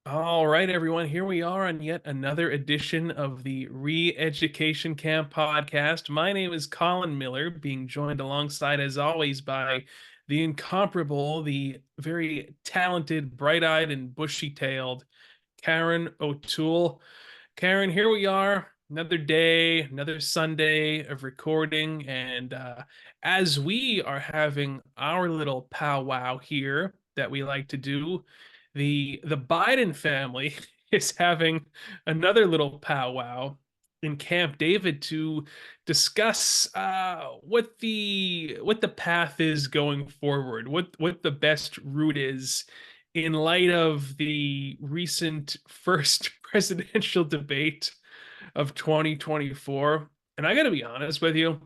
All right, everyone. Here we are on yet another edition of the ReEducation Camp podcast. My name is Colin Miller, being joined alongside, as always, by the incomparable, the very talented, bright eyed, and bushy tailed Karen O'Toole. Karen, here we are. Another day, another Sunday of recording. And as we are having our little powwow here that we like to do, the Biden family is having another little powwow in Camp David to discuss what the path is going forward, what the best route is in light of the recent first presidential debate of 2024. And I got to be honest with you,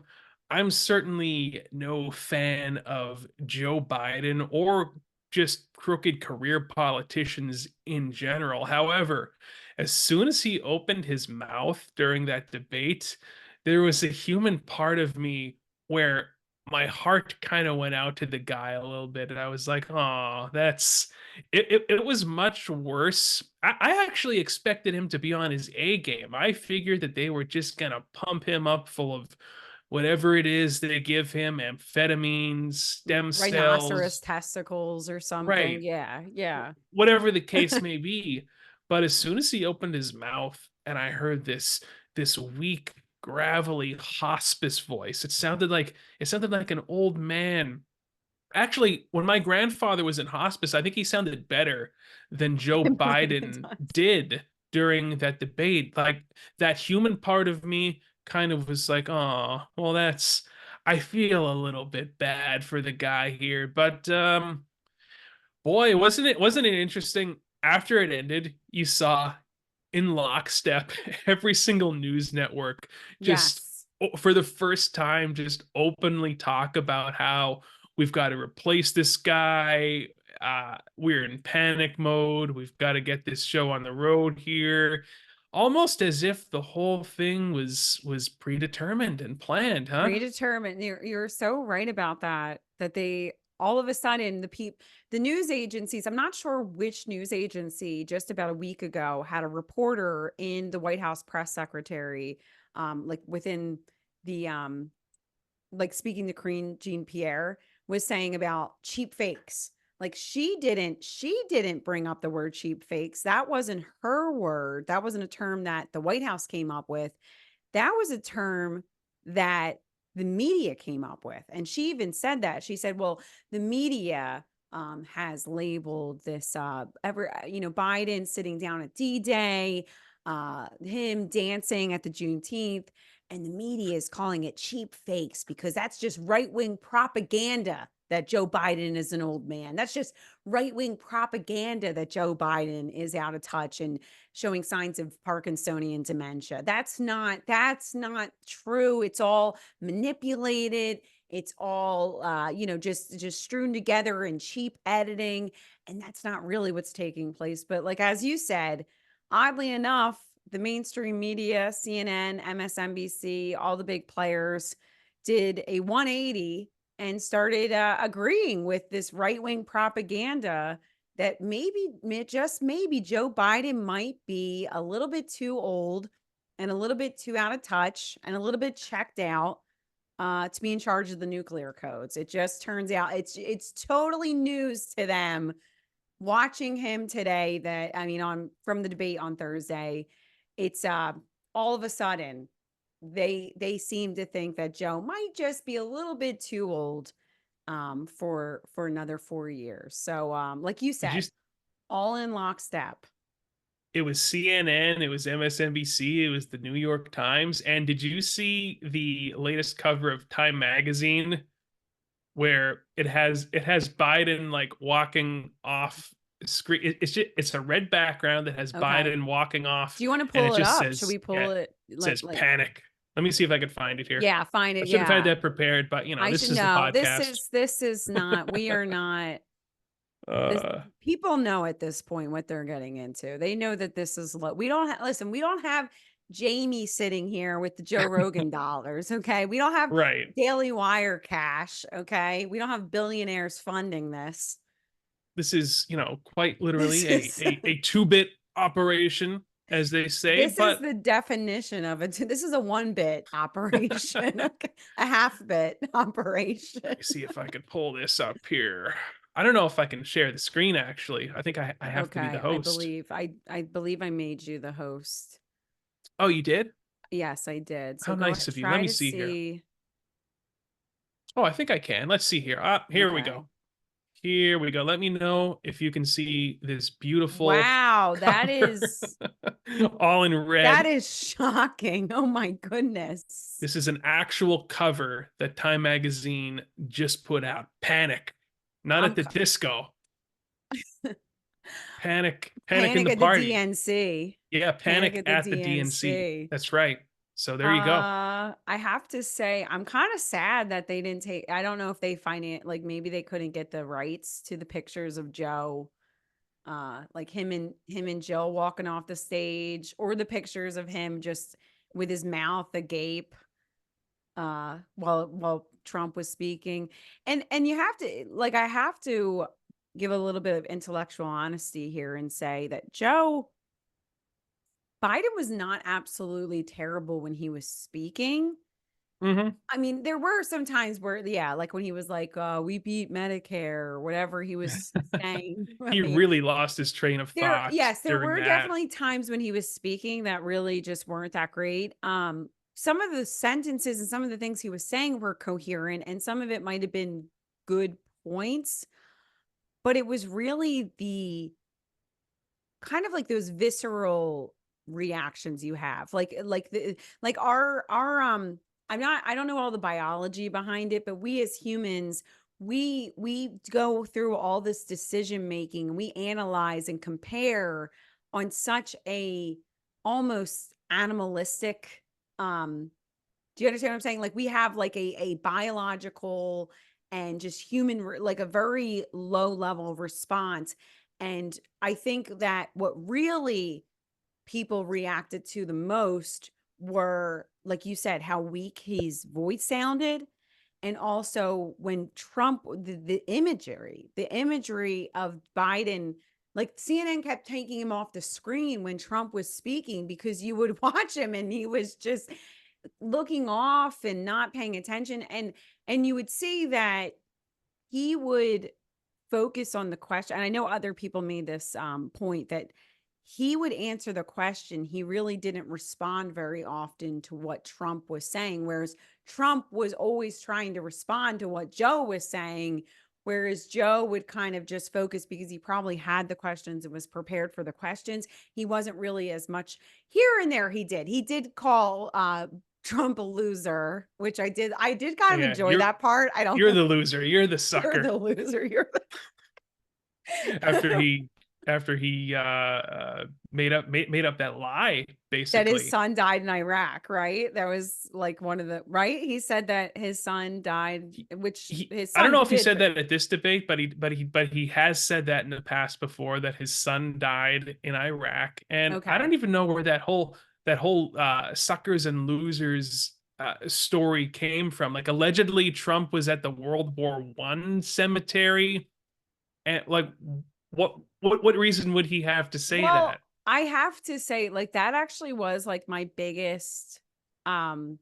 I'm certainly no fan of Joe Biden or just crooked career politicians in general. However, as soon as he opened his mouth during that debate, there was a human part of me where my heart kind of went out to the guy a little bit. And I was like, oh, it was much worse. I actually expected him to be on his A game. I figured that they were just gonna pump him up full of whatever it is they give him, amphetamines, stem Rhinoceros cells, testicles or something. right, Yeah, yeah. whatever the case may be. But as soon as he opened his mouth and I heard this weak, gravelly hospice voice, it sounded like an old man. Actually, when my grandfather was in hospice, I think he sounded better than Joe Biden Biden does. did during that debate. Like that human part of me kind of was like, oh, well, I feel a little bit bad for the guy here. But boy, wasn't it interesting? After it ended, you saw in lockstep every single news network just Yes. for the first time just openly talk about how we've got to replace this guy. We're in panic mode. We've got to get this show on the road here, almost as if the whole thing was predetermined and planned, huh? Predetermined. You're so right about that. That they all of a sudden the news agencies, I'm not sure which news agency just about a week ago had a reporter in the White House press secretary, like within the like speaking to Karine Jean-Pierre was saying about cheap fakes. Like she didn't bring up the word cheap fakes. That wasn't her word. That wasn't a term that the White House came up with. That was a term that the media came up with. And she even said that. She said, well, the media has labeled this Biden sitting down at D-Day, him dancing at the Juneteenth, and the media is calling it cheap fakes because that's just right-wing propaganda that Joe Biden is an old man. That's just right-wing propaganda that Joe Biden is out of touch and showing signs of Parkinsonian dementia. That's not true. It's all manipulated. It's all just strewn together in cheap editing, and that's not really what's taking place. But like as you said, oddly enough, the mainstream media, CNN, MSNBC, all the big players did a 180 and started agreeing with this right-wing propaganda that just maybe Joe Biden might be a little bit too old and a little bit too out of touch and a little bit checked out to be in charge of the nuclear codes. It just turns out it's totally news to them watching him today. That I mean, on from the debate on Thursday, it's all of a sudden they seem to think that Joe might just be a little bit too old for another 4 years. So like you Did you said, all in lockstep. It was CNN, it was MSNBC, it was the New York Times. And did you see the latest cover of Time magazine where it has Biden like walking off screen? It's a red background that has Okay. Biden walking off, Do you want to and it pull it just up? Should says, we yeah, pull it it like says like panic. Let me see if I can find it here. yeah, find I it. should have had Yeah. that prepared, but I this should is the know. This podcast. is this is not we are not this uh people know at this point what they're getting into. They know that this is we don't listen, we don't have Jamie sitting here with the Joe Rogan dollars, okay? We don't have right. Daily Wire cash, okay? We don't have billionaires funding this. this is, you know, quite This literally is a two-bit operation, as they say, this is but the definition of it. This is a 1-bit operation, okay, a half-bit operation. let me see if I could pull this up here. I don't know if I can share the screen, actually. I think I have to be the Okay, I host. believe I believe I made you the host. Oh, you did? Yes, I did. So How go nice ahead, of you. Let try me to see here. see. Oh, I think I can. Let's see here. Here we Okay. go. Here we go. Let me know if you can see this beautiful Wow, cover all in that red. is shocking. Oh my goodness. This is an actual cover that Time Magazine just put out. Panic. Not at I'm the disco. Panic in Panic the at the party. DNC. Yeah, Panic panic at the at the DNC. DNC. That's right. So there you go. I have to say, I'm kind of sad that they didn't take, I don't know if they like maybe they couldn't get the rights to the pictures of Joe, like him and Jill walking off the stage, or the pictures of him just with his mouth agape, while Trump was speaking. And you have to, like, I have to give a little bit of intellectual honesty here and say that Joe Biden was not absolutely terrible when he was speaking. Hmm. I mean, there were some times where, yeah, like when he was like, we beat Medicare or whatever he was saying. I He mean, really lost his train of thought yes, there during were that. definitely times when he was speaking that really just weren't that great. Some of the sentences and some of the things he was saying were coherent, and some of it might have been good points, but it was really the kind of like those visceral reactions you have, like our I don't know all the biology behind it, but we as humans, we go through all this decision making, and we analyze and compare on such a almost animalistic, do you understand what I'm saying? Like we have like a biological and just human, like a very low level response. And I think that what really people reacted to the most were, like you said, how weak his voice sounded. And also when Trump, the imagery of Biden, like CNN kept taking him off the screen when Trump was speaking, because you would watch him and he was just looking off and not paying attention. And you would see that he would focus on the question. And I know other people made this point that he would answer the question. He really didn't respond very often to what Trump was saying, whereas Trump was always trying to respond to what Joe was saying, whereas Joe would kind of just focus because he probably had the questions and was prepared for the questions. He wasn't really as much here and there. He did call Trump a loser, which I did kind of Yeah, enjoy that part. I don't you're know. the loser. You're the You're sucker. the loser. You're After the made up that lie, that his basically. son died in Iraq, right? That was like one of the, right? He said that his son died, which his I don't know son if he did, said but that at this debate, but he has said that in the past before, that his son died in Iraq. And I okay. don't even know where that whole suckers and losers story came from. Like, allegedly Trump was at the World War I cemetery, and like, what reason would he have to say Well, that? I have to say, like, that actually was like my biggest, um,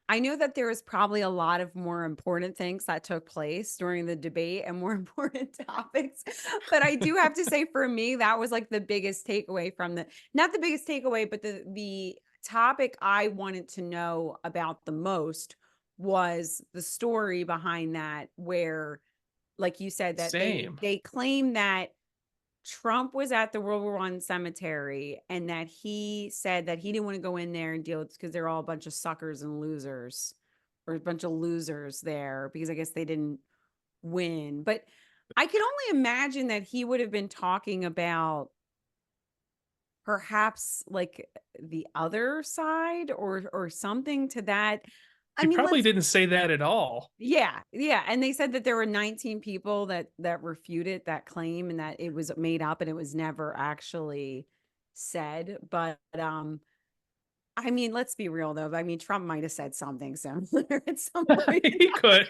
I know that there was probably a lot of more important things that took place during the debate and more important topics. But I do have to say, for me, that was like the biggest takeaway from not the biggest takeaway, but the topic I wanted to know about the most was the story behind that, where, like you said, that they Same. they claim that Trump was at the World War I cemetery, and that he said that he didn't want to go in there and deal with, because they're all a bunch of suckers and losers, or a bunch of losers there, because I guess they didn't win. But I can only imagine that he would have been talking about perhaps like the other side, or something to that. I He mean, probably let's, didn't say that at all. yeah, yeah, and they said that there were 19 people that refuted that claim, and that it was made up and it was never actually said. But I mean, let's be real though. I mean, Trump might have said something similar at some point.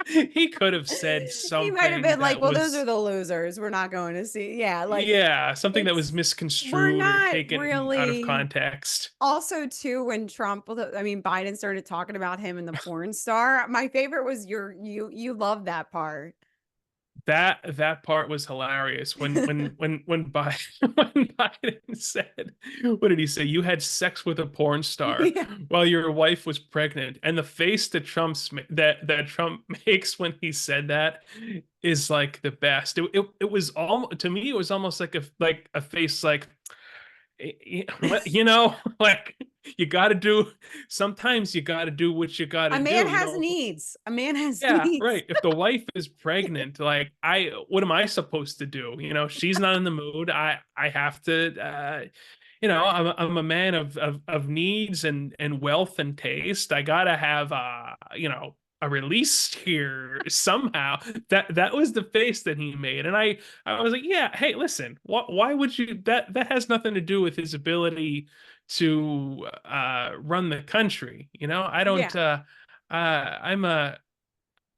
He could have said He might have something been like, that well, those are was, the losers. We're not going to see. Yeah, like yeah, something that was we're misconstrued or not taken out of really. context. Also, too, when Biden started talking about him and the porn star, my favorite was you love that part. That part was hilarious when Biden when Biden said, what did he say? You had sex with a porn star Yeah. while your wife was pregnant, and the face that that Trump makes when he said that is like the best. It was all, to me, it was almost like a face like, you know, like, you got to do, sometimes you got to do what you got to A man do, you has know. needs. A man has Yeah, needs. right. If the wife is pregnant, like, what am I supposed to do? You know, she's not in the mood. I have to, you know, I'm a man of needs and wealth and taste. I gotta have, you know, a release here somehow. That was the face that he made, and I was like, yeah, hey, listen, why would you? That has nothing to do with his ability to run the country. You know, I don't. Yeah. I'm a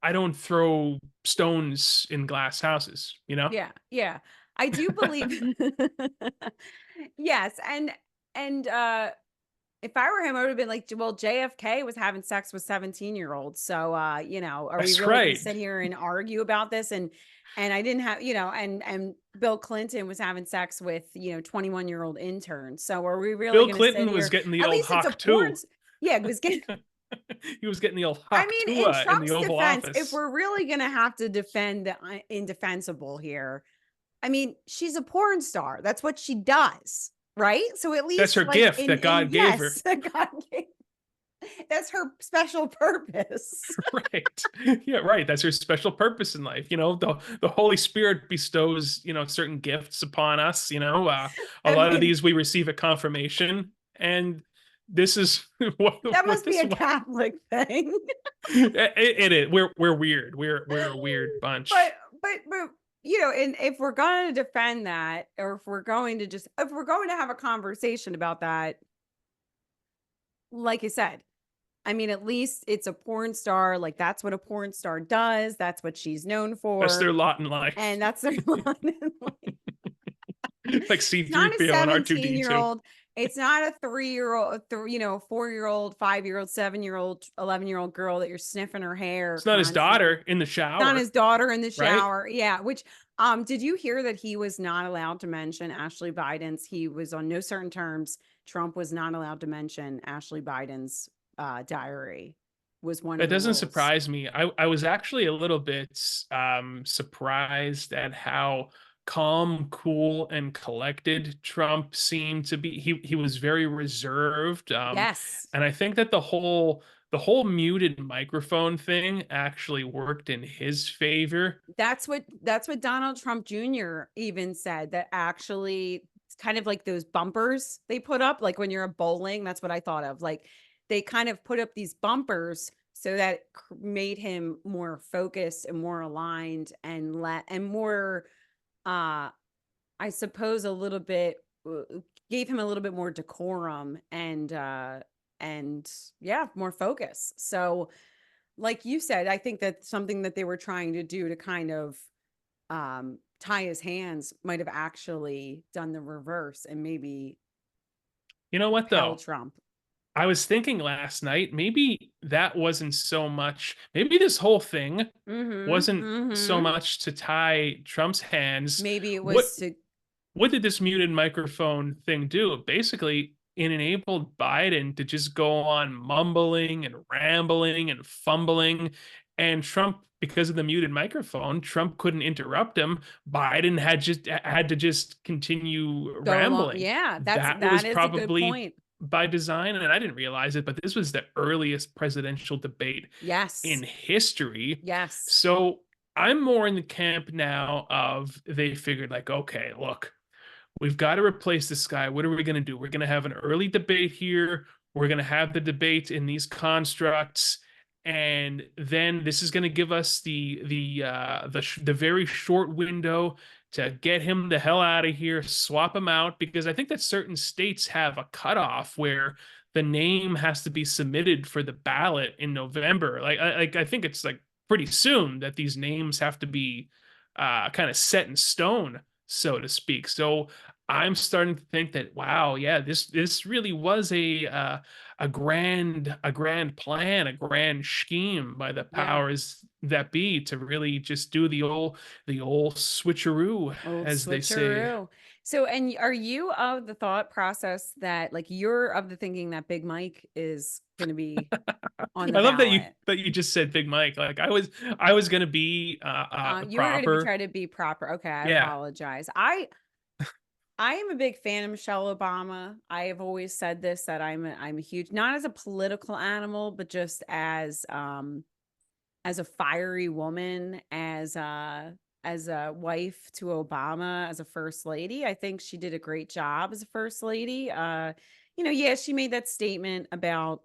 I don't throw stones in glass houses, you know? Yeah. Yeah. I do believe. Yes. And if I were him, I would have been like, well, JFK was having sex with 17-year-olds. So are we That's really going to right. sit here and argue about this? And I didn't have, and Bill Clinton was having sex with, 21-year-old interns. So are we really Bill going to sit Clinton was here? getting the At old least it's a hawk porn. too. Yeah, it was getting. He was getting the old I hawk mean, too in in the Trump's Oval defense, if Office. we're really going to have to defend the indefensible here, I mean, she's a porn star. That's what she does, right? So at That's least her like gift that in God gave her. yes, God gave, that's her special purpose. Right. Yeah, right. That's her special purpose in life. You know, the Holy Spirit bestows, you know, certain gifts upon us, you know. A I lot of mean, these we receive at confirmation, and this is that what must be this a one. Catholic thing. It is. We're weird. We're a weird bunch. But but and if we're going to defend that, or if we're going to have a conversation about that, like I said, I mean, at least it's a porn star. Like that's what a porn star does. That's what she's known That's for. their lot in And life. that's their line in life. Like It's not a C3PO and 17-year R2D2. old. It's not a 3-year-old, 4-year-old, 5-year-old, 7-year-old, 11-year-old girl that you're sniffing her hair It's not his constantly. daughter in the It's not shower, his daughter in the right? shower. Yeah. Which, did you hear that he was not allowed to mention Ashley Biden's? He was on no certain terms. Trump was not allowed to mention Ashley Biden's diary, was one That of the doesn't rules. surprise me. I was actually a little bit surprised at how calm, cool, and collected Trump seemed to be. He was very reserved. Yes. And I think that the whole muted microphone thing actually worked in his favor. That's what Donald Trump Jr. even said, that actually it's kind of like those bumpers they put up, like when you're a bowling. That's what I thought of. Like they kind of put up these bumpers so that it made him more focused and more aligned and more, uh, I suppose, a little bit, gave him a little bit more decorum and yeah, more focus. So like you said, I think that's something that they were trying to do to kind of tie his hands might have actually done the reverse and maybe You know what held though? Trump. I was thinking last night, maybe that wasn't so much, maybe this whole thing Mm-hmm. wasn't so Mm-hmm. much to tie Trump's hands. Maybe it What was to what did this muted microphone thing do? Basically, it enabled Biden to just go on mumbling and rambling and fumbling. And Trump, because of the muted microphone, Trump couldn't interrupt him. Biden had to just continue go along. rambling. Yeah, That that was is a good probably point. by design, and I didn't realize it, but this was the earliest presidential debate in Yes. history. Yes. So I'm more in the camp now of, they figured like, okay, look, we've got to replace this guy. What are we going to do? We're going to have an early debate here. We're going to have the debate in these constructs, and then this is going to give us the very short window to get him the hell out of here, swap him out, because I think that certain states have a cutoff where the name has to be submitted for the ballot in November. I think it's like pretty soon that these names have to be kind of set in stone, so to speak. So I'm starting to think that, wow, yeah, this really was a grand plan, a grand scheme by the Yeah. powers that be to really just do the old switcheroo, Old as they say. switcheroo. So, and are you of the thought process that, like, you're of the thinking that Big Mike is going to be on the I love that you ballot? that you just said Big Mike. Like I was gonna be You were going to be proper. trying to be proper. Okay, I Yeah. apologize. I am a big fan of Michelle Obama. I have always said this, that I'm a huge, not as a political animal, but just as a fiery woman, as a wife to Obama, as a first lady. I think she did a great job as a first lady. Yeah, she made that statement about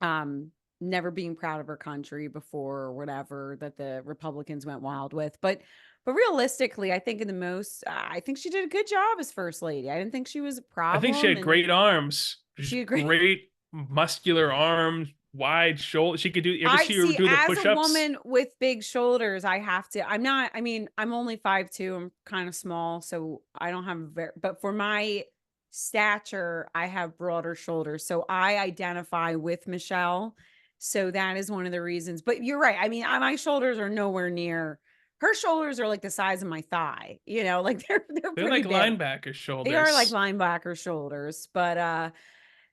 um never being proud of her country before, or whatever, that the Republicans went wild with. But realistically, I think I think she did a good job as first lady. I didn't think she was a I think she problem, had and great arms, she just agreed. great muscular arms, wide shoulder. She could do. You ever I see her see, do the as a push-ups? woman with big shoulders, I have to, I'm not, I mean, I'm only 5'2". I'm kind of small, so I don't have very, but for my stature, I have broader shoulders. So I identify with Michelle. So that is one of the reasons. But you're right. I mean, my shoulders are nowhere near, her shoulders are like the size of my thigh, like they're They're pretty like big. linebacker They are like shoulders. linebacker shoulders. But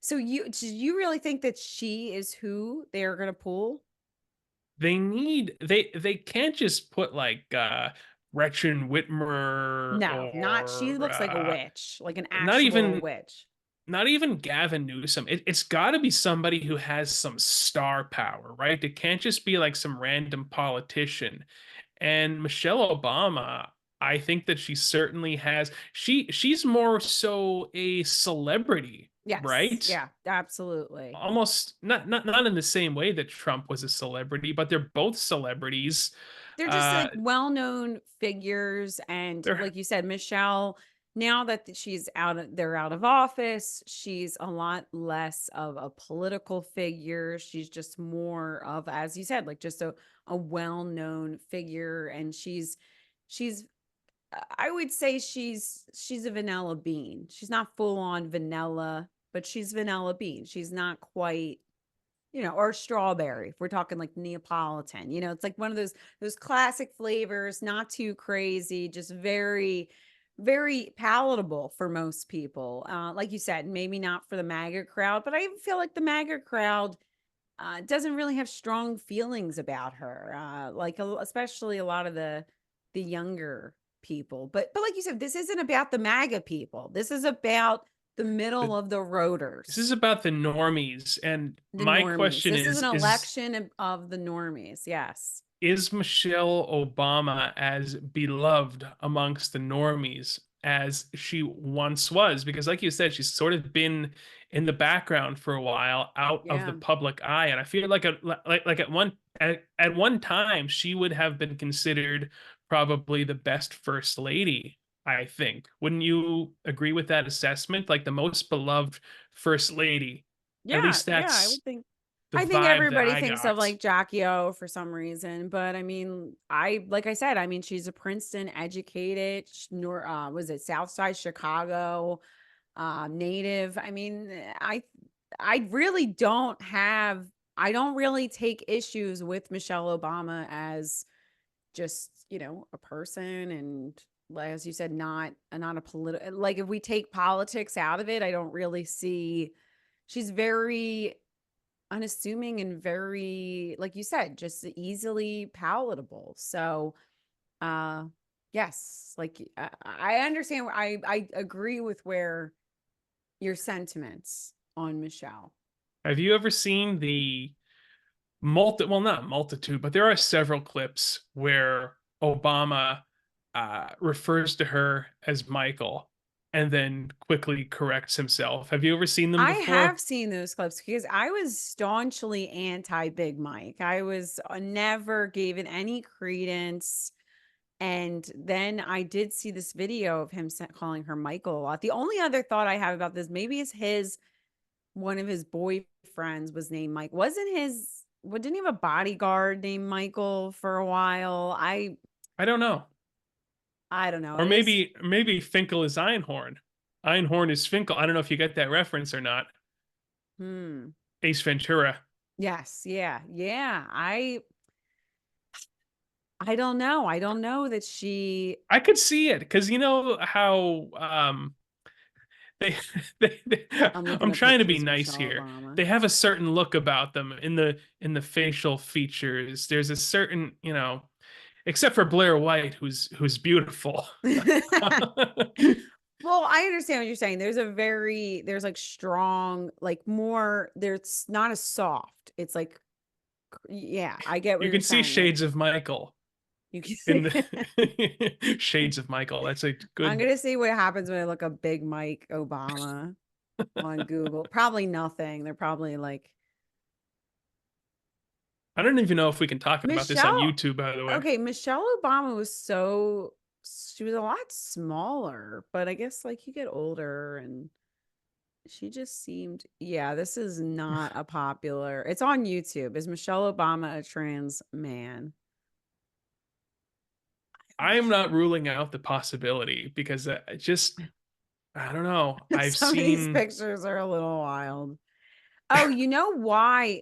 so do you really think that she is who they are going to pull? They can't just put like Gretchen Whitmer No, not, she or looks like a witch, like an not actual even witch. not even Gavin Newsom. It's got to be somebody who has some star power, right? It can't just be like some random politician. And Michelle Obama, I think that she certainly has. She's more so a celebrity, Yes. right? Yeah, absolutely. Almost not in the same way that Trump was a celebrity, but they're both celebrities. They're just Uh, like well-known figures. And they're like you said, Michelle, now that they're out of office, she's a lot less of a political figure. She's just more of, as you said, like just a well-known figure. And she's I would say she's a vanilla bean. She's not full on vanilla, but she's vanilla bean. She's not quite, or strawberry. If we're talking like Neapolitan, it's like one of those classic flavors, not too crazy, just very, very palatable for most people. Like you said, maybe not for the MAGA crowd, but I even feel like the MAGA crowd doesn't really have strong feelings about her. Especially a lot of the younger people. But like you said, this isn't about the MAGA people. This is about the middle of the this is rotors, about the normies. And the my normies. question This is is an election of the normies. Yes. is Michelle Obama as beloved amongst the normies as she once was? Because, like you said, she's sort of been in the background for a while, out of the Yeah. public eye, and I feel like at one time she would have been considered probably the best first lady. I think. Wouldn't you agree with that assessment? Like the most beloved first lady. At Yeah. least Yeah. I that's would think. the I think vibe that everybody I thinks of got. like Jackie O for some reason, but I mean, like I said, I mean, she's a Princeton educated, nor was it Southside Chicago native. I mean, I really don't have, I don't really take issues with Michelle Obama as just, a person. And like, as you said, not a political, like if we take politics out of it, I don't really see, she's very unassuming and very, like you said, just easily palatable. So, uh, yes, like I understand. I agree with where your sentiments on Michelle. Have you ever seen the well, not multitude, but there are several clips where Obama refers to her as Michael and then quickly corrects himself? Have you ever seen them I before? have seen those clips because I was staunchly anti Big Mike. I was never gave it any credence. And then I did see this video of him calling her Michael a lot. The only other thought I have about this maybe is his one of his boyfriends was named Mike. Didn't he have a bodyguard named Michael for a while? I don't know. I don't know. Or It is. maybe Finkel is Einhorn. Einhorn is Finkel. I don't know if you get that reference or not. Hmm. Ace Ventura. Yes. Yeah. Yeah. I don't know. I don't know that she. I could see it because you know how they, I'm looking I'm at trying to be pictures of nice Michelle here. Obama. They have a certain look about them in the facial features. There's a certain, you know, except for Blair White, who's beautiful. Well, I understand what you're saying. There's like strong, like more, there's not as soft. It's like, yeah, I get what You you're can see saying. Like shades of Michael you can in see. the shades of Michael. That's a I'm good. gonna see what happens when I look up Big Mike Obama on Google. Probably nothing. They're probably like I don't even know if we can talk about this on Michelle. YouTube, by the way. Okay, Michelle Obama she was a lot smaller, but I guess like you get older and she just seemed, yeah, this is not a popular. It's on YouTube. Is Michelle Obama a trans man? I'm not ruling out the possibility because just I don't know. I've Some of these seen pictures are a little wild. Oh, you know why?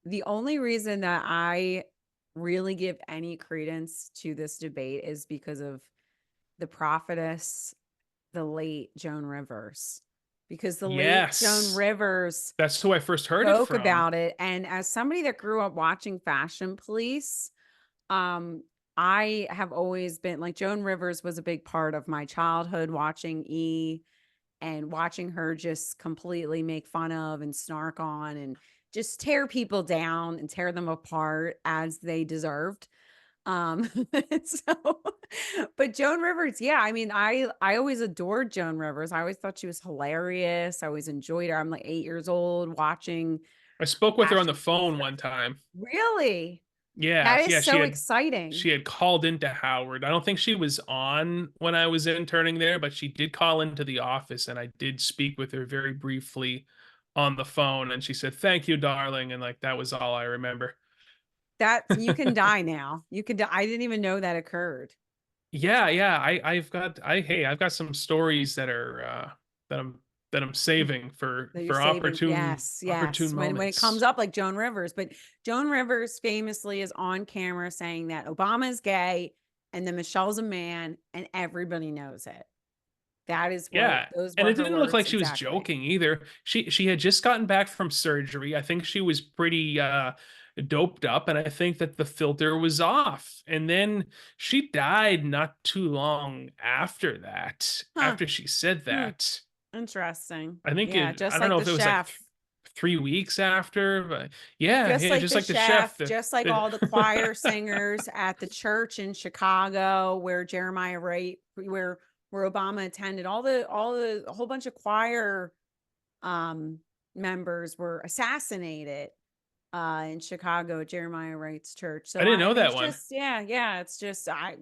The only reason that I really give any credence to this debate is because of the prophetess, the late Joan Rivers. Because the late Joan yes, Rivers that's who I first heard it spoke from. about it. And as somebody that grew up watching Fashion Police, um, I have always been like Joan Rivers was a big part of my childhood watching and watching her just completely make fun of and snark on and just tear people down and tear them apart as they deserved. Um, so, but Joan Rivers, yeah, I mean, I always adored Joan Rivers. I always thought she was hilarious. I always enjoyed her. I'm like 8 years old watching I spoke with her on the Fashion Police phone stuff. one time. Really? Yeah, That is yeah, so exciting. she had called into Howard. I don't think she was on when I was interning there, but she did call into the office and I did speak with her very briefly on the phone and she said, "Thank you, darling," and like that was all I remember. That you can die now. You could die. I didn't even know that occurred. Yeah, yeah. I've got some stories that are that I'm that I'm saving That you're for saving. Yes, yes. opportune When it comes moments. up like Joan Rivers, but Joan Rivers famously is on camera saying that Obama is gay and then Michelle's a man, and everybody knows it. That is what Yeah. those And were it her didn't look words like she was exactly. joking either. She had just gotten back from surgery. I think she was pretty doped up and I think that the filter was off. And then she died not too long after that. Huh. After she said Hmm. that. Interesting. I think Yeah, I just don't like know the if it was like chef. 3 weeks after, but yeah, Just yeah, like just the like the chef. chef, just like all the choir singers at the church in Chicago where Jeremiah Wright, where Obama attended, a whole bunch of choir um members were assassinated in Chicago at Jeremiah Wright's church. I So didn't I know mean that it's one. just yeah, it's just I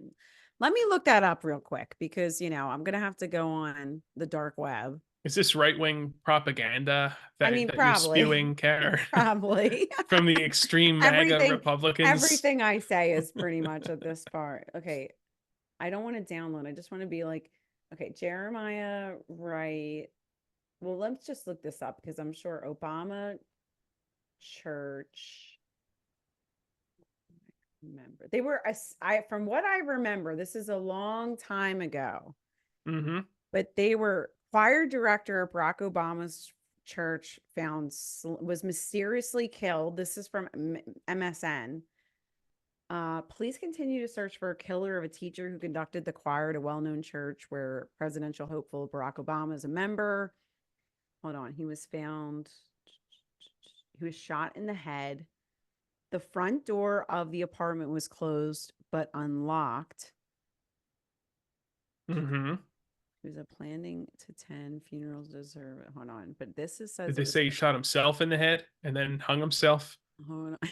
let me look that up real quick because I'm gonna have to go on the dark web. Is this right-wing propaganda I mean, that you're probably, spewing, Karen, probably. from the extreme MAGA everything, Republicans? everything I say is pretty much at this part. Okay, I don't want to download. I just want to be like, okay, Jeremiah Wright. Well, let's just look this up because I'm sure Obama Church member. They were I from what I remember, this is a long time ago, Mm-hmm. but they were choir director of Barack Obama's church was mysteriously killed. This is from MSN. Police continue to search for a killer of a teacher who conducted the choir at a well-known church where presidential hopeful Barack Obama is a member. Hold on. He was shot in the head. The front door of the apartment was closed but unlocked. Mm-hmm. He was planning to attend funerals deserve it. Hold on. But Did says they it was say he shot himself in the head and then hung himself? hold on.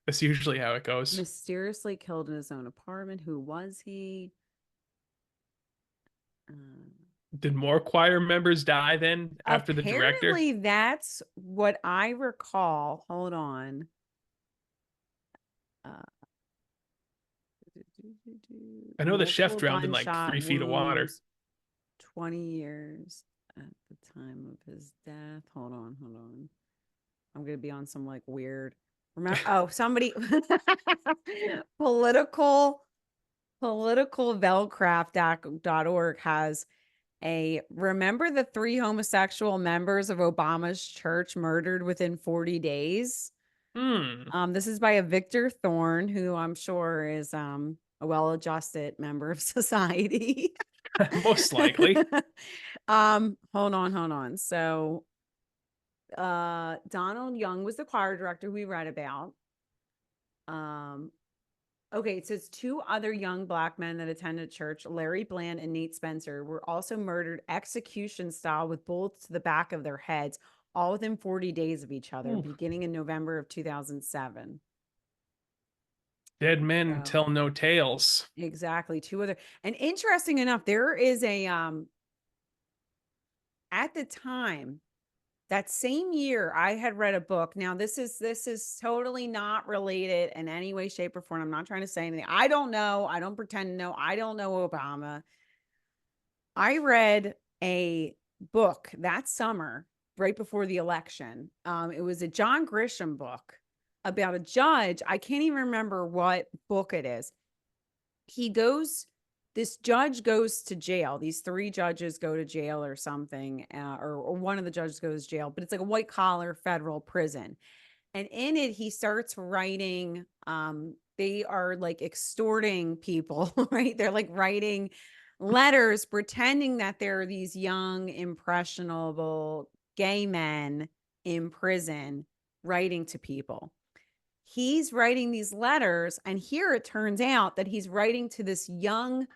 That's usually how it goes. Mysteriously killed in his own apartment. Who was he? Uh, Did more choir members die then after the director? Apparently, that's what I recall. Hold on. Uh, I know the chef multiple drowned in like gunshot 3 feet of water. wounds, 20 years at the time of his death. Hold on, hold on. I'm gonna be on some like weird. Remember? Oh, somebody political velcraft.org has a remember the 3 homosexual members of Obama's church murdered within 40 days. Hmm. This is by a Victor Thorne, who I'm sure is a well-adjusted member of society. Most likely. Hold on. So Donald Young was the choir director we read about. Okay, so it's 2 other young Black men that attended church, Larry Bland and Nate Spencer, were also murdered execution style with bullets to the back of their heads, all within 40 days of each other, Ooh. beginning in November of 2007. Dead men So tell no tales. exactly, 2 other, and interesting enough, there is a at the time, that same year, I had read a book. Now, this is totally not related in any way, shape, or form. I'm not trying to say anything. I don't know. I don't pretend to know. I don't know Obama. I read a book that summer, right before the election. It was a John Grisham book about a judge. I can't even remember what book it is. This judge goes to jail. These 3 judges go to jail or something, or one of the judges goes to jail, but it's like a white collar federal prison. And in it, he starts writing, they are like extorting people, right? They're like writing letters, pretending that there are these young, impressionable gay men in prison writing to people. He's writing these letters, and here it turns out that he's writing to this young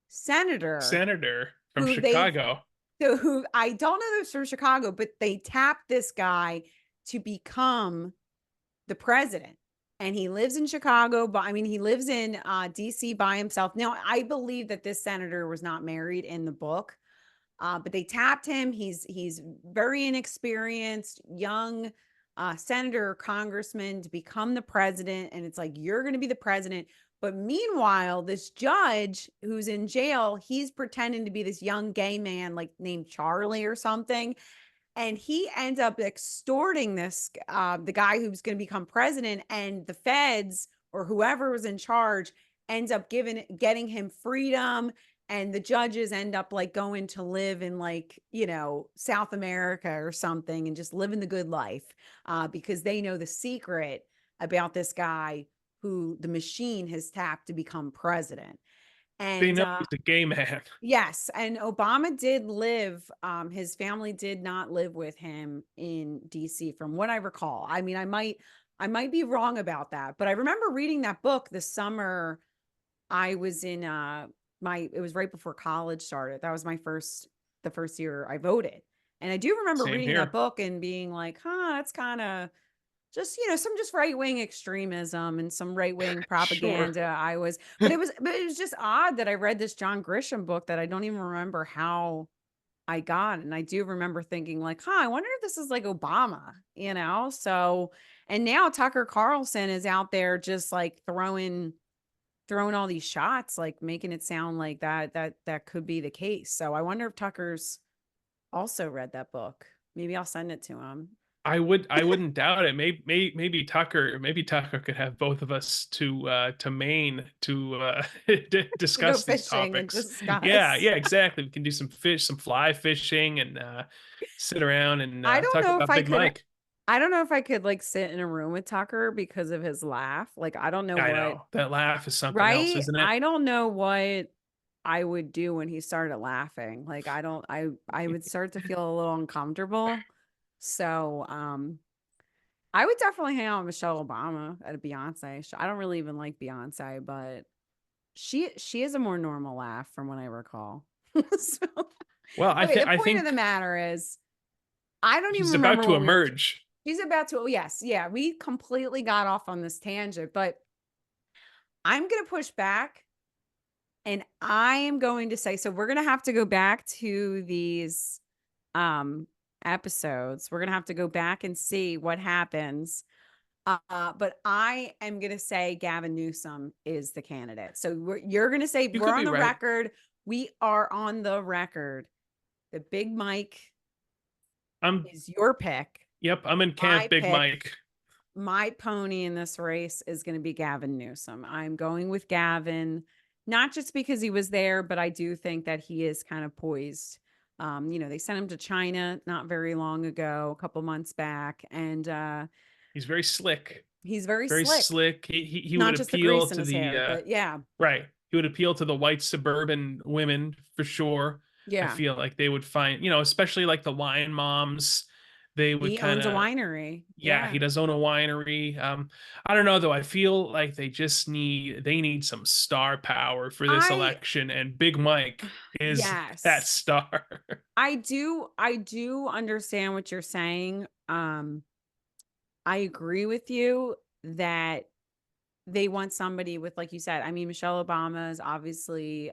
senator Senator from who they Chicago. who I don't know if it's from Chicago, but they tapped this guy to become the president. And he lives in Chicago, but I mean, he lives in DC by himself. Now, I believe that this senator was not married in the book, but they tapped him. He's very inexperienced, young senator or congressman to become the president. And it's like, you're going to be the president. But meanwhile, this judge who's in jail, he's pretending to be this young gay man, like named Charlie or something. And he ends up extorting this, the guy who's going to become president, and the feds or whoever was in charge ends up getting him freedom. And the judges end up like going to live in like, South America or something and just living the good life because they know the secret about this guy who the machine has tapped to become president. They And know he's a gay man. yes, and Obama did live, his family did not live with him in DC from what I recall. I mean, I might be wrong about that, but I remember reading that book the summer I was in it was right before college started. That was the first year I voted. And I do remember Same reading that here. book and being like, that's kind of just, some just right-wing extremism and some right-wing Sure. propaganda. But it was just odd that I read this John Grisham book that I don't even remember how I got. And I do remember thinking like, I wonder if this is like Obama. So, and now Tucker Carlson is out there just like throwing all these shots, like making it sound like that could be the case. So I wonder if Tucker's also read that book. Maybe I'll send it to him. I wouldn't doubt it. Maybe Tucker could have both of us to Maine to To go discuss these fishing and topics. Yeah, discuss. yeah, exactly. We can do some fly fishing and sit around and I don't talk know if about I Big could Mike. I don't know if I could like sit in a room with Tucker because of his laugh. Like I don't know I what, know that laugh is something else, right? isn't it? I don't know what I would do when he started laughing. Like I don't I would start to feel a little uncomfortable. So, I would definitely hang out with Michelle Obama at a Beyonce show. I don't really even like Beyonce, but she has a more normal laugh from what I recall. So, Well, okay, the I point of the think matter is I don't even he's about remember to what we were. emerge. She's about to. Oh, yes, yeah. We completely got off on this tangent, but I'm gonna push back And I am going to say, so we're going to have to go back to these um episodes. We're going to have to go back and see what happens. But I am going to say Gavin Newsom is the candidate. So you're going to say You we're could on be the right. record. We are on the record. The Big Mike I'm is your pick. Yep, I'm in My camp Big pick, Mike. my pony in this race is going to be Gavin Newsom. I'm going with Gavin, not just because he was there, but I do think that he is kind of poised. They sent him to China not very long ago, a couple months back, and He's very slick. he's very Very slick. slick. He would Not just the appeal grease in to his the hair, but yeah, right. He would appeal to the white suburban women for sure. I yeah. feel like they would find, especially like the wine moms, they would He kind owns a of, winery. yeah, he Yeah. does own a winery. I don't know though. I feel like they need some star power for this I election, and Big Mike is that yes. star. I do understand what you're saying. I agree with you that they want somebody with, like you said, I mean, Michelle Obama is obviously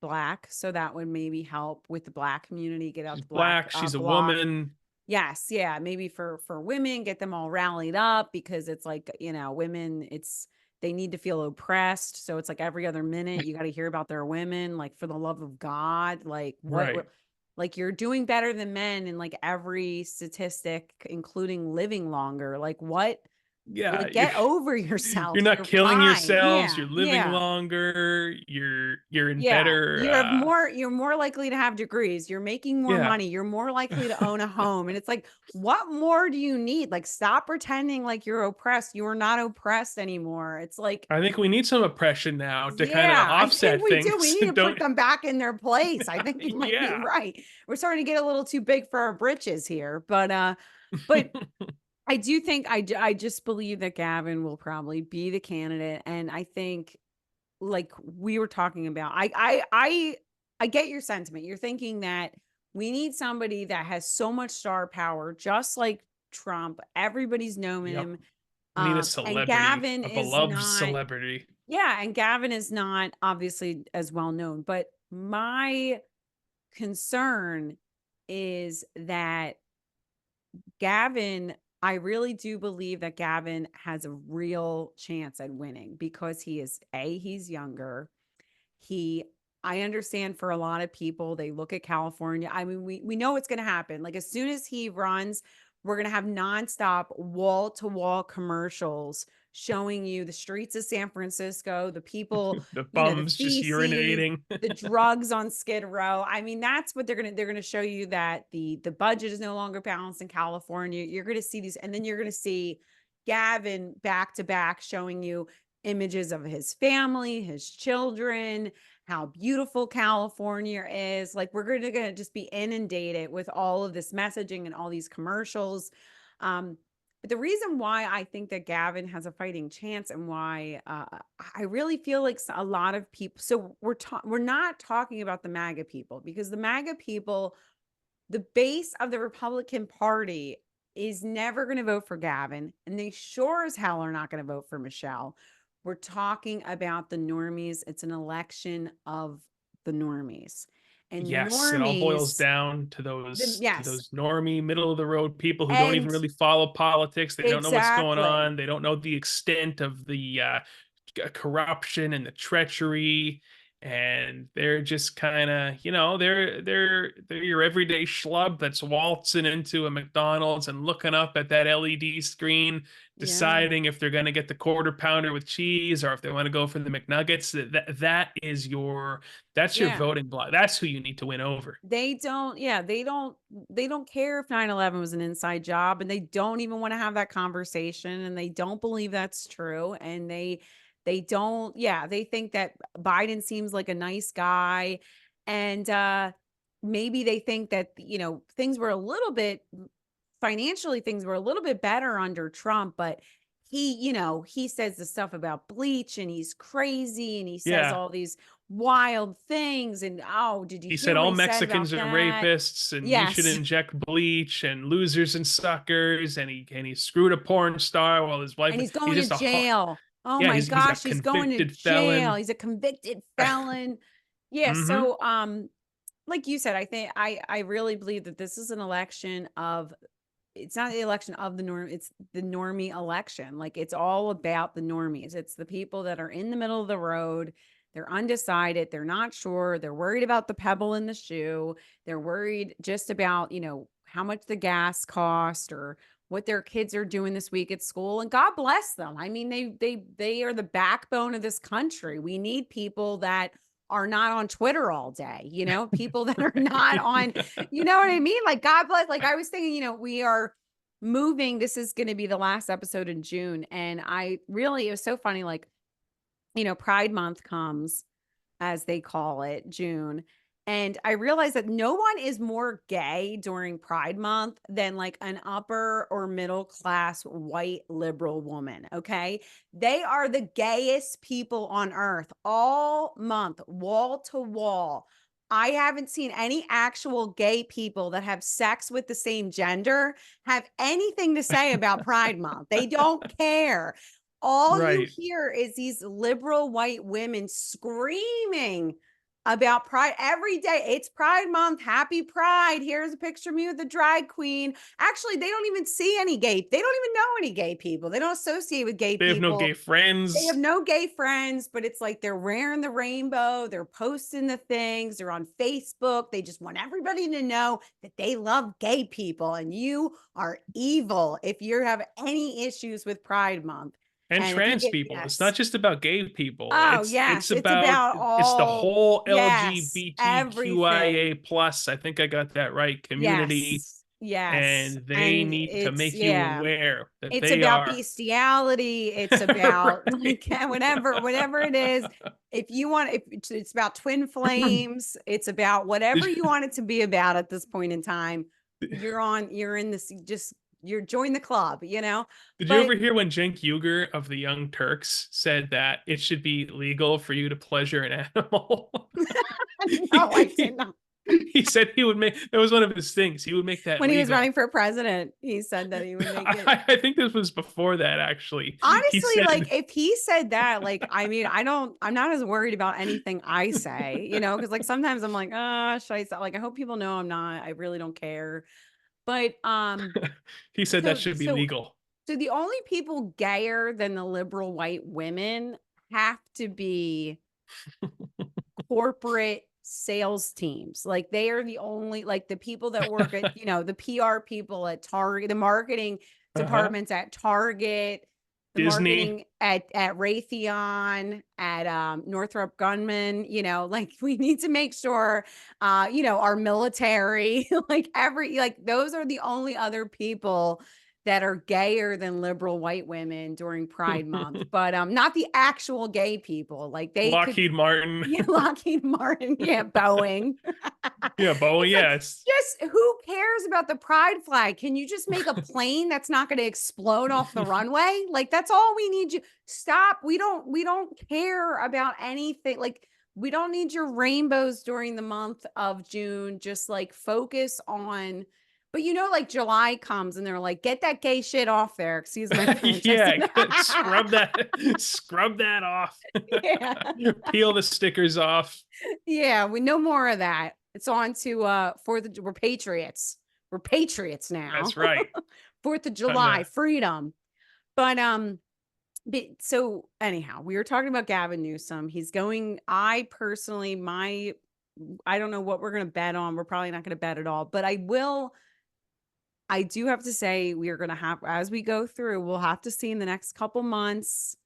black, so that would maybe help with the black community, get out She's the black black. She's a block. woman. Yes, yeah, maybe for women, get them all rallied up because it's like, women, it's they need to feel oppressed. So it's like every other minute you got to hear about their women, like for the love of God, like Right. like you're doing better than men in like every statistic, including living longer. Like what? Yeah, Like get over yourself. you're not You're killing fine. yourselves, Yeah, you're living yeah. longer, you're in Yeah, better you're more likely to have degrees. You're making more yeah. money. You're more likely to own a home. And it's like, what more do you need? Like stop pretending like you're oppressed. You are not oppressed anymore. It's like, I think we need some oppression now to kind of yeah, I think offset we do. We things. need to put Don't them back in their place. I think you might be yeah. right. We're starting to get a little too big for our britches here, but I do think I just believe that Gavin will probably be the candidate, and I think like we were talking about, I get your sentiment. You're thinking that we need somebody that has so much star power, just like Trump. Everybody's known Yep. him. We need a And celebrity, Gavin a is beloved not, celebrity. yeah, and Gavin is not obviously as well known. But my concern is that Gavin, I really do believe that Gavin has a real chance at winning because he's younger. He, I understand for a lot of people, they look at California. I mean, we know what's going to happen. Like as soon as he runs, we're going to have nonstop wall to wall commercials showing you the streets of San Francisco, the people, The the bums just feces, urinating. the drugs on Skid Row. I mean, that's what they're going to show you, that the budget is no longer balanced in California. You're going to see these, and then you're going to see Gavin back to back showing you images of his family, his children, how beautiful California is. Like we're going to just be inundated with all of this messaging and all these commercials. But the reason why I think that Gavin has a fighting chance, and why I really feel like a lot of people, so we're not talking about the MAGA people, because the MAGA people, the base of the Republican Party is never going to vote for Gavin, and they sure as hell are not going to vote for Michelle. We're talking about the normies. It's an election of the normies. And Yes, it all boils normies, down to those yes, normie, middle of the road people who don't even and really follow politics. They don't know what's going exactly. on. They don't know the extent of the corruption and the treachery, and they're just kind of, they're your everyday schlub that's waltzing into a McDonald's and looking up at that LED screen, Yeah. deciding if they're going to get the quarter pounder with cheese or if they want to go for the McNuggets. That's your Yeah. voting block. That's who you need to win over. They don't, yeah, they don't care if 9/11 was an inside job, and they don't even want to have that conversation, and they don't believe that's true. And they don't, yeah, they think that Biden seems like a nice guy. And maybe they think that, things were a little bit financially, things were a little bit better under Trump, but he says the stuff about bleach, and he's crazy, and he says Yeah. all these wild things. And oh, did you He hear said what all he said about Mexicans are that? rapists and we should Yes. inject bleach and losers and suckers, and he screwed a porn star while his wife, And he's he's going to just a jail. Oh Yeah, my he's a gosh, he's going to convicted jail. felon. He's a convicted felon. Yeah, Hmm. so like you said, I think I really believe that this is an election of, it's not the election of the norm, it's the normie election. Like, it's all about the normies. It's the people that are in the middle of the road. They're undecided, they're not sure, they're worried about the pebble in the shoe, they're worried just about, how much the gas cost, or what their kids are doing this week at school. And God bless them. I mean, they are the backbone of this country. We need people that are not on Twitter all day, people that are not Right. on, you know what I mean? Like, God bless. Like, I was thinking, we are moving. This is going to be the last episode in June. And it was so funny. Like, Pride Month comes, as they call it, June. And I realized that no one is more gay during Pride Month than like an upper or middle class white liberal woman. Okay. They are the gayest people on earth all month, wall to wall. I haven't seen any actual gay people that have sex with the same gender have anything to say about Pride Month. They don't care. All you Right. hear is these liberal white women screaming about Pride every day. It's Pride Month. Happy Pride. Here's a picture of me with the drag queen. Actually, they don't even see any gay. They don't even know any gay people. They don't associate with gay They have no people. gay They have friends. no gay friends, but it's like they're wearing the rainbow. They're posting the things. They're on Facebook. They just want everybody to know that they love gay people, and you are evil if you have any issues with Pride Month. And And if you trans get, people. It's not yes. just about gay people. Oh, It's yes. It's about about it's the all, whole yes, LGBTQIA everything. plus. I think I got that right. Community, Yes. Yes. and they And need to it's, make you yeah. aware that It's they about are bestiality. It's about right. like whatever it is. If you want, if it's about twin flames, it's about whatever Did you want it to be about at this point in time. You're in this, you're join the club. did you But ever hear when Cenk Uygur of the Young Turks said that it should be legal for you to pleasure an animal? no, I did he, not. he said he would make that was one of his things. He would make that When he was running legal. for president, he said that he would make it. I think this was before that, actually. He Honestly, like, said, if he said that, like, I mean, I'm not as worried about anything I say, because like sometimes I'm like, should I say, like, I hope people know I'm not, I really don't care. But he said that so should be so legal. so the only people gayer than the liberal white women have to be corporate sales teams. Like, they are the only, like, the people that work at, the PR people at Target, the marketing Uh-huh. departments at Target, the Disney. marketing at Raytheon, at Northrop Grumman, like, we need to make sure our military, like those are the only other people that are gayer than liberal white women during Pride Month, but not the actual gay people. Like, they could, Lockheed Martin. yeah, Lockheed Martin, yeah, Boeing. Yeah, Boeing. It's like, Yes. just who cares about the pride flag? Can you just make a plane that's not going to explode off the runway? Like, that's all we need. You stop. We don't care about anything. Like, we don't need your rainbows during the month of June. Just like focus on, but like July comes and they're like, get that gay shit off there. Excuse my French. I said, Yeah, scrub that off. yeah. Peel the stickers off. Yeah, we no more of that. It's on to we're patriots. We're patriots now. That's right. 4th of Time July, to freedom. But so anyhow, we were talking about Gavin Newsom. He's going, I personally, I don't know what we're going to bet on. We're probably not going to bet at all, but I do have to say, we are going to have, as we go through, we'll have to see in the next couple months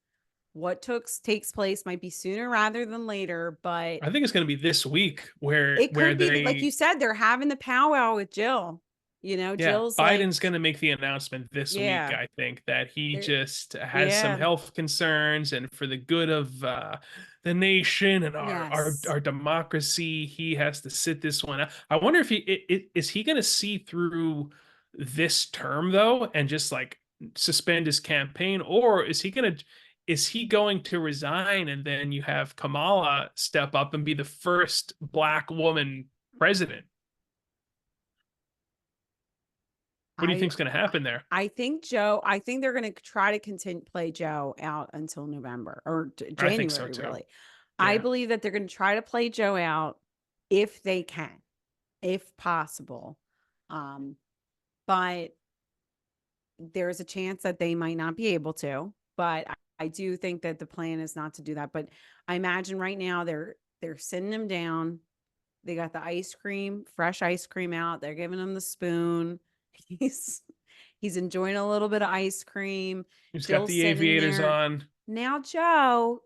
what takes place. Might be sooner rather than later, but I think it's going to be this week where it could be, like you they said, they're having the powwow with Jill. yeah, Jill's like, Biden's going to make the announcement this week, yeah, I think, that he they're, just has some yeah, health concerns, and for the good of the nation and yes. our democracy, he has to sit this one out. I wonder if is he going to see through this term, though, and just like suspend his campaign, or is he going to resign, and then you have Kamala step up and be the first Black woman president? What do you I think's going to happen there? I think they're going to try to continue play Joe out until November or I think so January, too. really. I Yeah. believe that they're going to try to play Joe out if they can, if possible. But there's a chance that they might not be able to. But I do think that the plan is not to do that. But I imagine right now they're sitting him down. They got the ice cream, fresh ice cream out. They're giving him the spoon. He's enjoying a little bit of ice cream. He's got Jill's the sitting aviators there. on. Now, Joe,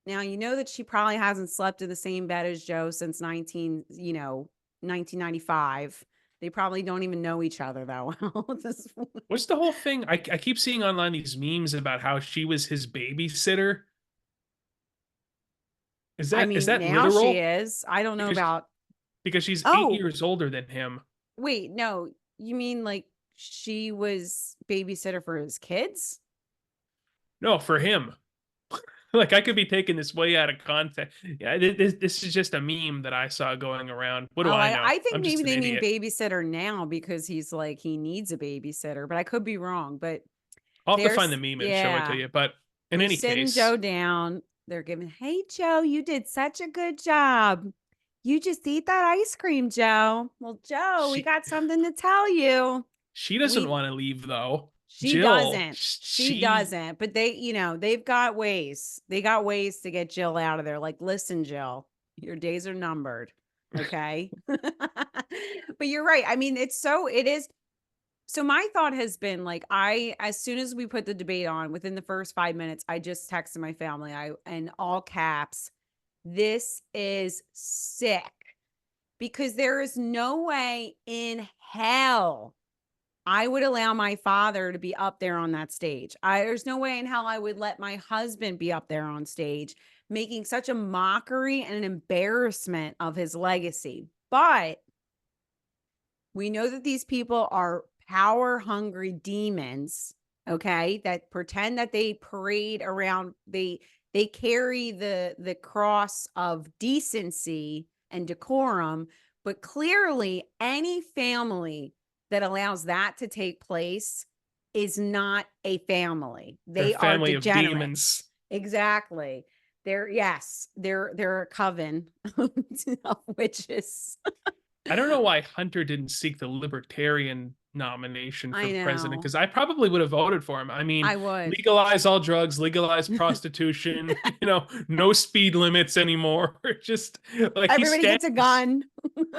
now you know that she probably hasn't slept in the same bed as Joe since 1995. They probably don't even know each other that well at this point. What's the whole thing? I keep seeing online these memes about how she was his babysitter. I Is mean, that now she literal? is. I don't know Because about. she's 8 Oh, years older than him. wait, no. You mean like she was babysitter for his kids? No, for him. Like I could be taking this way out of context. Yeah, this is just a meme that I saw going around. What do Oh, I know? I think I'm just maybe an they mean idiot. babysitter now because he's like he needs a babysitter, but I could be wrong. But I'll have to find the there's meme and show it to yeah, you. But in they're any sitting case, Joe down. They're giving, hey Joe, you did such a good job. You just eat that ice cream, Joe. Well, Joe, we she got something to tell you. she doesn't We want to leave though. She Jill, doesn't. She she doesn't. But they, they've got ways. They got ways to get Jill out of there. Like, listen, Jill, your days are numbered. Okay. But you're right. I mean, it is. So my thought has been like, as soon as we put the debate on within the first 5 minutes, I just texted my family, in all caps, this is sick because there is no way in hell I would allow my father to be up there on that stage. There's no way in hell I would let my husband be up there on stage, making such a mockery and an embarrassment of his legacy. But we know that these people are power hungry demons, okay, that pretend that they parade around, they carry the cross of decency and decorum, but clearly any family that allows that to take place is not a family. they're a They are family of degenerates. demons. Exactly. They're a coven of witches. I don't know why Hunter didn't seek the libertarian nomination for I president know. because I probably would have voted for him. I mean, I would. legalize all drugs, legalize prostitution, no speed limits anymore. Just like he Everybody gets a stands. gun.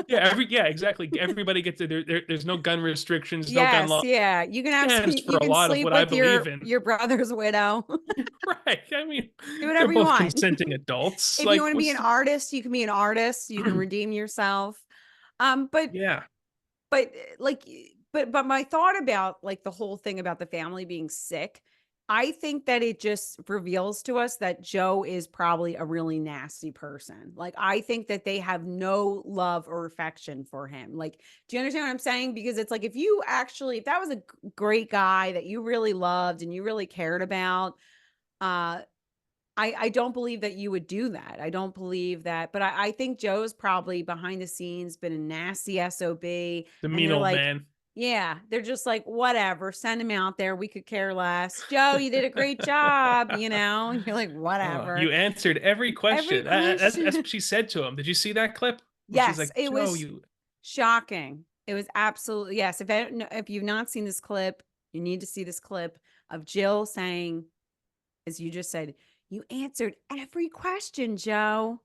Yeah, exactly. Everybody gets it. There's no gun restrictions, no gun Yes, law. yeah. You can have Stands for you a can lot of sleep what I with believe in. your brother's widow. Right. I mean, Do they're whatever you both want. consenting adults. If you Like, want to be an artist, you can be an artist. You can redeem yourself. But yeah. but like but my thought about like the whole thing about the family being sick, I think that it just reveals to us that Joe is probably a really nasty person. Like I think that they have no love or affection for him. Like, do you understand what I'm saying? Because it's like if that was a great guy that you really loved and you really cared about, uh I don't believe that you would do that. I don't believe that. But I think Joe's probably behind the scenes been a nasty SOB. The And mean they're old like, man. yeah, they're just like, whatever, send him out there. We could care less. Joe, you did a great job. You're like, whatever. You answered every Every question. That's question. what she said to him. Did you see that clip? Where she's Yes, like, it Joe, was you. shocking. It was absolutely, yes. If you've not seen this clip, you need to see this clip of Jill saying, as you just said, you answered every question, Joe.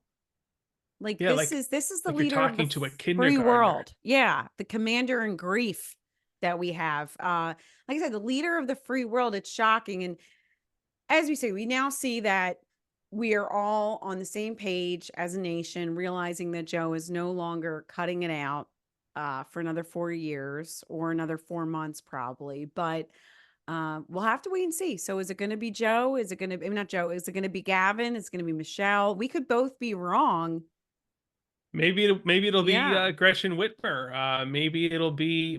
Like Yeah, this is the like you're leader of the talking to a free kindergartner. world. Yeah, the commander in grief that we have. Like I said, the leader of the free world. It's shocking. And as we say, we now see that we are all on the same page as a nation, realizing that Joe is no longer cutting it out for another 4 years or another 4 months, probably. But we'll have to wait and see. So is it going to be Joe? Is it going to be not Joe? Is it going to be Gavin? Is it going to be Michelle? We could both be wrong. Maybe it'll be Yeah. Gretchen Whitmer. Maybe it'll be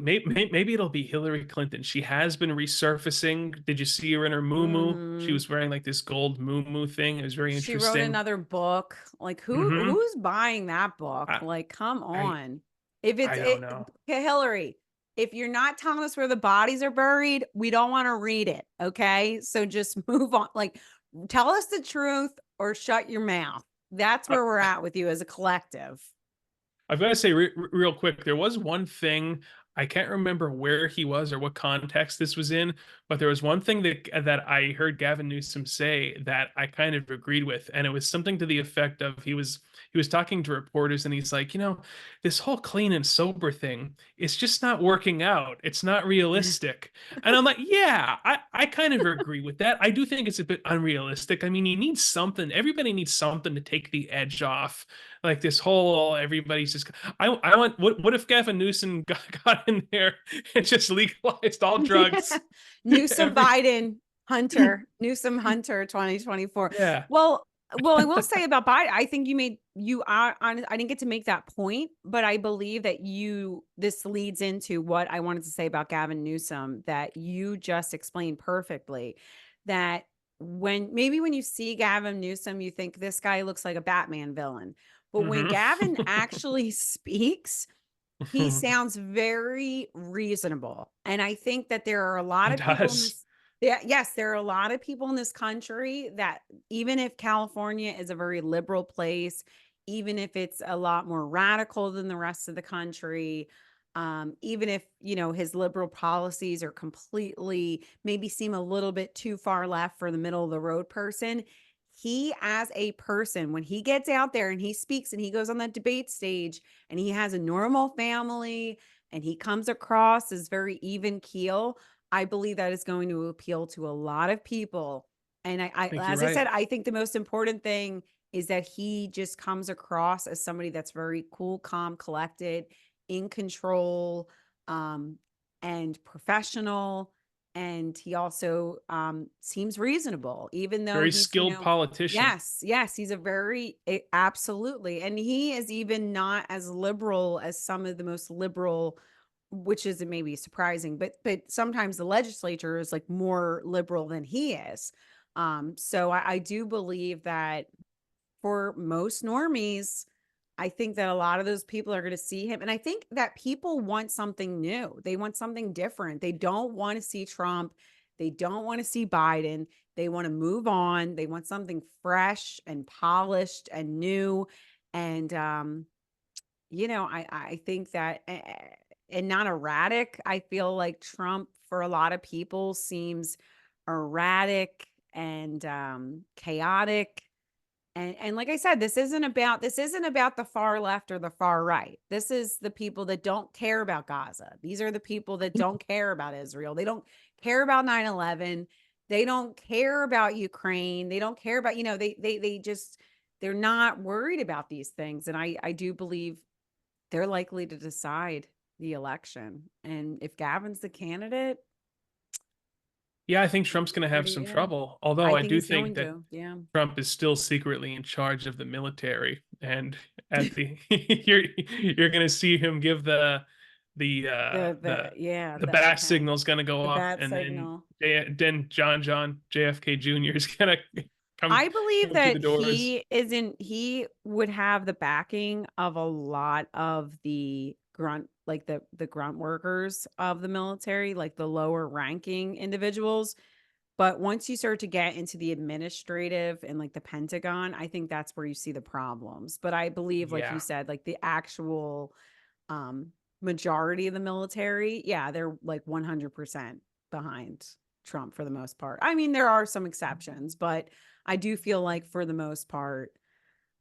Hillary Clinton. She has been resurfacing. Did you see her in her muumuu? She Hmm. was wearing like this gold muumuu thing. It was very She wrote interesting. another book. Like Hmm who's buying that book? I Like, come I on. If I it's don't know. Hillary, if you're not telling us where the bodies are buried, we don't want to read it. Okay. So just move on. Like, tell us the truth or shut your mouth. That's I, where we're at with you as a collective. I've got to say real quick, there was one thing I can't remember where he was or what context this was in, but there was one thing that I heard Gavin Newsom say that I kind of agreed with, and it was something to the effect of he was talking to reporters and he's like, this whole clean and sober thing, it's just not working out. It's not realistic. And I'm like, yeah, I kind of agree with that. I do think it's a bit unrealistic. I mean, you need something, everybody needs something to take the edge off. Like this whole everybody's just I want what if Gavin Newsom got in there and just legalized all drugs? Newsom, Every, Biden, Hunter, Newsom, Hunter, 2024. yeah, Well, I will say about Biden, I think you are on. I didn't get to make that point, but I believe that this leads into what I wanted to say about Gavin Newsom that you just explained perfectly. That when you see Gavin Newsom, you think this guy looks like a Batman villain. But when Gavin actually speaks, he sounds very reasonable. And I think that there are a lot he of people in does. this. Yeah, yes, there are a lot of people in this country that even if California is a very liberal place, even if it's a lot more radical than the rest of the country, even if, his liberal policies are completely maybe seem a little bit too far left for the middle of the road person, he as a person, when he gets out there and he speaks and he goes on that debate stage and he has a normal family and he comes across as very even keel, I believe that is going to appeal to a lot of people. And I think you're as I right. said, I think the most important thing is that he just comes across as somebody that's very cool, calm, collected, in control, and professional. And he also seems reasonable, even though Very he's, skilled politician. yes, he's absolutely. And he is even not as liberal as some of the most liberal, which is maybe surprising, but sometimes the legislature is like more liberal than he is. So I do believe that for most normies, I think that a lot of those people are going to see him. And I think that people want something new. They want something different. They don't want to see Trump. They don't want to see Biden. They want to move on. They want something fresh and polished and new. And, I think that, and not erratic. I feel like Trump for a lot of people seems erratic and chaotic. And like I said, this isn't about the far left or the far right. This is the people that don't care about Gaza. These are the people that don't care about Israel. They don't care about 9/11. They don't care about Ukraine. They don't care about, they're not worried about these things. And I do believe they're likely to decide the election. And if Gavin's the candidate, Yeah, I think Trump's going to have pretty some good. trouble. Although I I think do he's think going that to. Yeah. Trump is still secretly in charge of the military, and at the you're going to see him give the The bat okay. signal's going to go The off, bat and then signal. John JFK Jr. is going to I believe come through the that doors. he would have the backing of a lot of the grunt, like the grunt workers of the military, like the lower ranking individuals. But once you start to get into the administrative and like the Pentagon, I think that's where you see the problems. But I believe, like you Yeah, said, like the actual majority of the military, yeah, they're like 100% behind Trump for the most part. I mean, there are some exceptions, but I do feel like for the most part,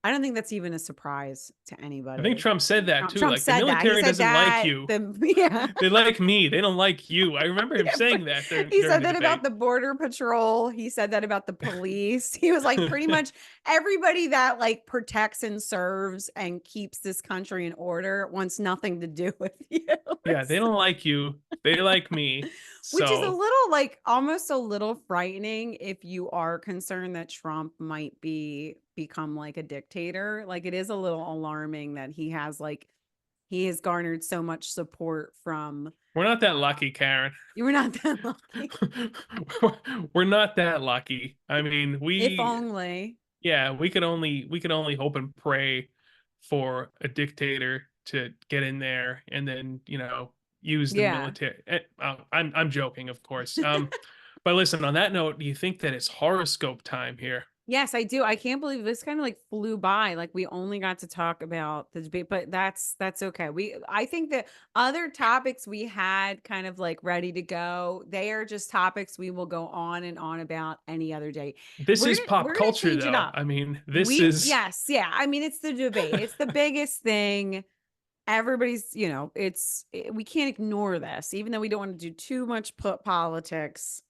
I don't think that's even a surprise to I think anybody. Trump said that too. Trump Like the said that. He military said doesn't like that. you. Yeah. They like me. They don't like you. I remember him saying that He during said the that about debate. the border patrol. He said that about the police. He was like, pretty much everybody that like protects and serves and keeps this country in order wants nothing to do with you. Yeah, they don't like you. They like me. Which is a So little like almost a little frightening if you are concerned that Trump might become like a dictator. Like it is a little alarming that he has garnered so much support from we're not that lucky, Karen. you were not that lucky. We're not that lucky. I mean, If only. yeah, we could only hope and pray for a dictator to get in there and then, use the Yeah. military. I'm joking, of course. But listen, on that note, do you think that it's horoscope time here? Yes, I do. I can't believe this kind of like flew by. Like we only got to talk about the debate, but that's okay. I think that other topics we had kind of like ready to go. They are just topics we will go on and on about any other day. This is pop We're gonna culture, change it though. up. I mean, this is Yes, yeah. I mean, it's the debate. It's the biggest thing. Everybody's, we can't ignore this, even though we don't want to do too much politics.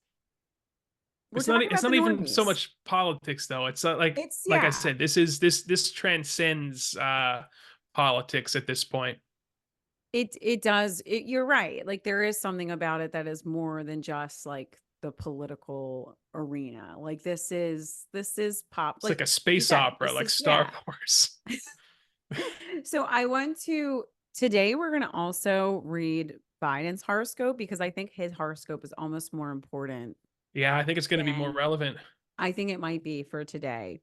We're talking it's about the not even so normies. much politics, though. It's not It's like I yeah. said, this transcends politics at this point. It does. You're right. Like there is something about it that is more than just like the political arena. Like this is pop. It's like Like a you space said, opera, this like is Star yeah. Wars. So I want to today we're gonna also read Biden's horoscope because I think his horoscope is almost more important Yeah, I think it's going to be more than relevant. I think it might be for today.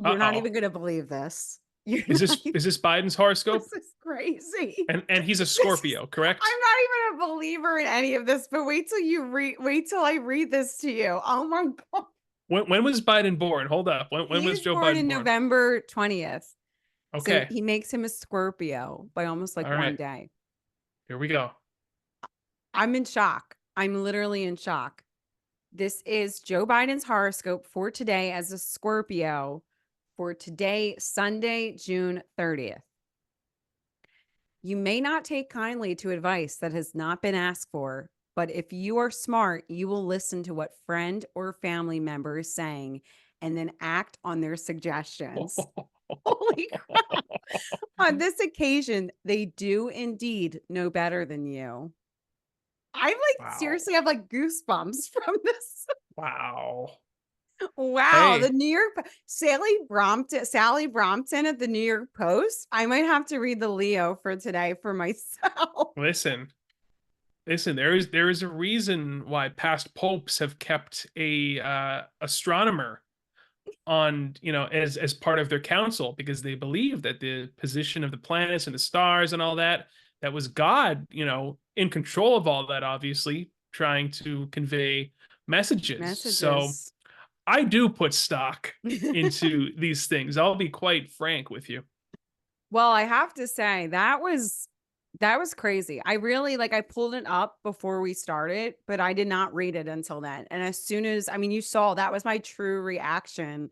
You're not Uh-oh. even gonna believe this. You're not even, Is this Biden's horoscope? this is crazy. And he's a This is Scorpio, correct? I'm not even a believer in any of this, but wait till I read this to you. Oh my god. When was Biden born? Hold up. When He was was Joe born Biden in born? November 20th. So Okay. he makes him a Scorpio by almost like All one right. day. Here we go. I'm in shock. I'm literally in shock. This is Joe Biden's horoscope for today as a Scorpio for today, Sunday, June 30th. You may not take kindly to advice that has not been asked for, but if you are smart, you will listen to what friend or family member is saying and then act on their suggestions. Holy crap. On this occasion, they do indeed know better than you. I like Wow. seriously have like goosebumps from this. Wow. Wow, the Hey, New York Sally Brompton at the New York Post. I might have to read the Leo for today for myself. listen. Listen, there is a reason why past popes have kept a astronomer on, as part of their council, because they believe that the position of the planets and the stars and all that was God, in control of all that, obviously trying to convey messages. So Messages. I do put stock into these things. I'll be quite frank with you. Well, I have to say that was crazy. I really like I pulled it up before we started, but I did not read it until then. And as soon as I mean you saw that was my true reaction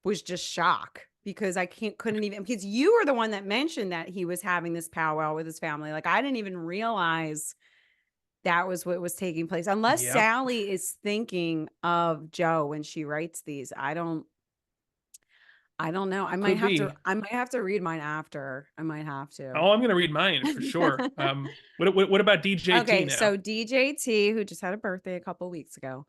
was just shock because I couldn't even because you were the one that mentioned that he was having this powwow with his family. Like I didn't even realize that was what was taking place. Unless Yep. Sally is thinking of Joe when she writes these. I don't know. Could be. I might have to read mine after. I might have to. Oh, I'm gonna read mine for sure. What about DJT Okay, now? so DJT, who just had a birthday a couple weeks ago,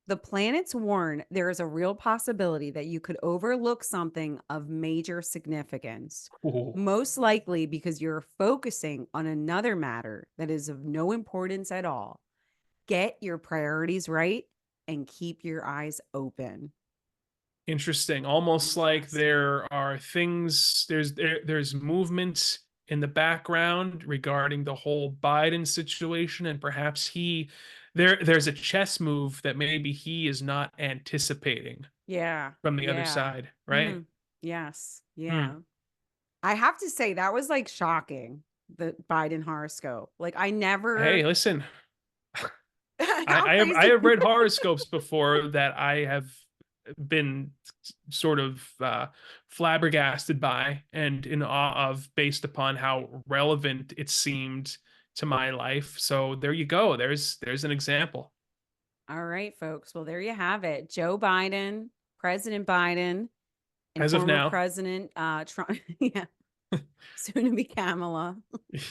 the planets warn there is a real possibility that you could overlook something of major significance, Ooh, most likely because you're focusing on another matter that is of no importance at all. Get your priorities right and keep your eyes open. interesting. Almost like Interesting. there are things. There's movement in the background regarding the whole Biden situation, and perhaps there's a chess move that maybe he is not anticipating Yeah. from the other Yeah. side, right? hmm Yes. Hmm. Yeah. I have to say that was like shocking, the Biden horoscope. Like I Hey, never listen, how I crazy. have read horoscopes before that I have been sort of flabbergasted by and in awe of, based upon how relevant it seemed to my life. So there you go. There's an example. All right, folks. Well, there you have it. Joe Biden, President Biden, and As of former now. President Trump. Yeah, soon to be Kamala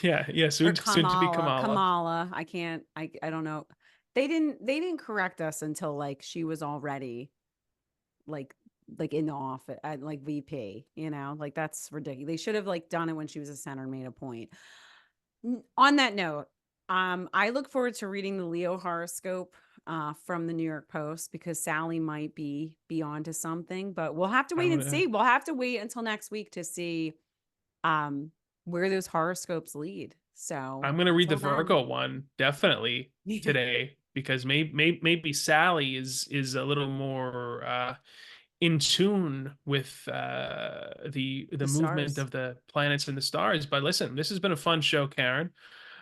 Yeah, yeah, or soon to be Kamala. Kamala. Kamala. I can't. I don't know. They didn't correct us until like she was already like in the office at like VP. Like that's ridiculous. They should have like done it when she was a senator. Made a point. On that note, I look forward to reading the Leo horoscope from the New York Post because Sally might be onto something, but we'll have to wait I'm and gonna see. We'll have to wait until next week to see um where those horoscopes lead. So I'm gonna read the until then, Virgo one definitely yeah, today, because maybe Sally is a little more in tune with the the movement stars. of the planets and the stars. But listen, this has been a fun show, Karen.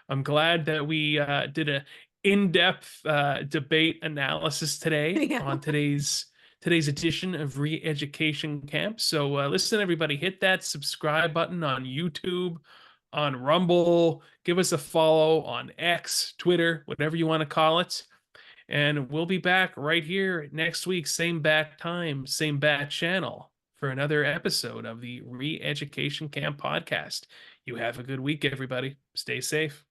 I'm glad that we did a in-depth debate analysis today Yeah. on today's edition of Re-Education Camp. So listen, everybody, hit that subscribe button on YouTube, on Rumble. Give us a follow on X, Twitter, whatever you want to call it. And we'll be back right here next week, same bat time, same bat channel, for another episode of the Re-Education Camp podcast. You have a good week, everybody. Stay safe.